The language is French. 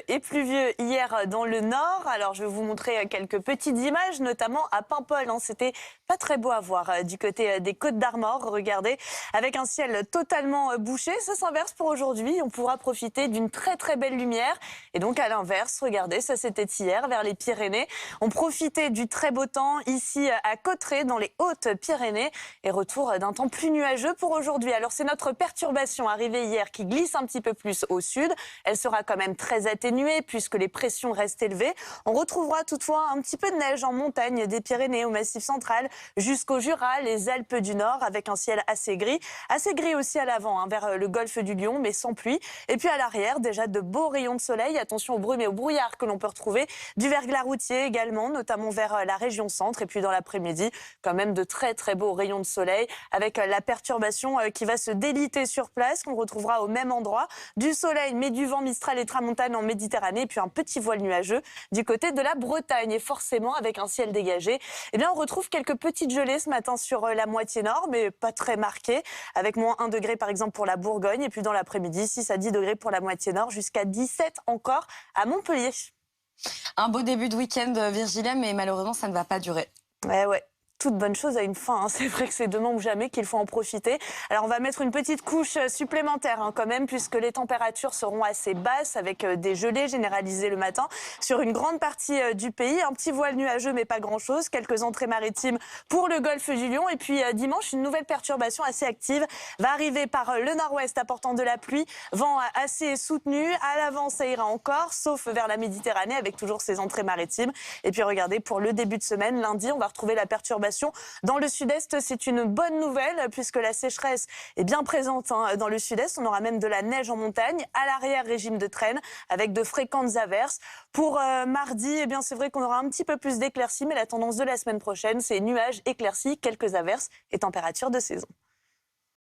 et pluvieux hier dans le nord. Alors, je vais vous montrer quelques petites images, notamment à Paimpol. C'était pas très beau à voir du côté des Côtes d'Armor. Regardez, avec un ciel totalement bouché, ça s'inverse pour aujourd'hui. On pourra profiter d'une très très belle lumière. Et donc, à l'inverse, regardez, ça c'était hier vers les Pyrénées. On profitait du très beau temps ici à Cauterets, dans les Hautes-Pyrénées. Et retour d'un temps plus nuageux pour aujourd'hui. Alors, c'est notre perturbation arrivée hier qui glisse un petit peu plus au sud. Elle sera quand même très atténuée puisque les pressions restent élevées. On retrouvera toutefois un petit peu de neige en montagne des Pyrénées au Massif central jusqu'au Jura, les Alpes du Nord avec un ciel assez gris aussi à l'avant vers le golfe du Lion mais sans pluie. Et puis à l'arrière, déjà de beaux rayons de soleil. Attention aux brumes et aux brouillards que l'on peut retrouver. Du verglas routier également, notamment vers la région centre. Et puis dans l'après-midi, quand même de très très beaux rayons de soleil avec la perturbation qui va se déliter sur place, qu'on retrouvera au même endroit. Du soleil mais du vent mistral et tramontane en Méditerranée, et puis un petit voile nuageux du côté de la Bretagne. Et forcément, avec un ciel dégagé, eh bien, on retrouve quelques petites gelées ce matin sur la moitié nord, mais pas très marquées, avec moins 1 degré par exemple pour la Bourgogne, et puis dans l'après-midi, 6 à 10 degrés pour la moitié nord, jusqu'à 17 encore à Montpellier. Un beau début de week-end, Virgilia, mais malheureusement, ça ne va pas durer. Ouais. Toute bonne chose a une fin. C'est vrai que c'est demain ou jamais qu'il faut en profiter. Alors on va mettre une petite couche supplémentaire quand même, puisque les températures seront assez basses avec des gelées généralisées le matin sur une grande partie du pays. Un petit voile nuageux mais pas grand-chose. Quelques entrées maritimes pour le golfe du Lion. Et puis dimanche, une nouvelle perturbation assez active va arriver par le nord-ouest apportant de la pluie. Vent assez soutenu. À l'avant, ça ira encore, sauf vers la Méditerranée avec toujours ces entrées maritimes. Et puis regardez, pour le début de semaine, lundi, on va retrouver la perturbation dans le sud-est. C'est une bonne nouvelle puisque la sécheresse est bien présente dans le sud-est. On aura même de la neige en montagne. À l'arrière, régime de traîne avec de fréquentes averses. Pour mardi, eh bien, c'est vrai qu'on aura un petit peu plus d'éclaircies, mais la tendance de la semaine prochaine, c'est nuages, éclaircies, quelques averses et températures de saison.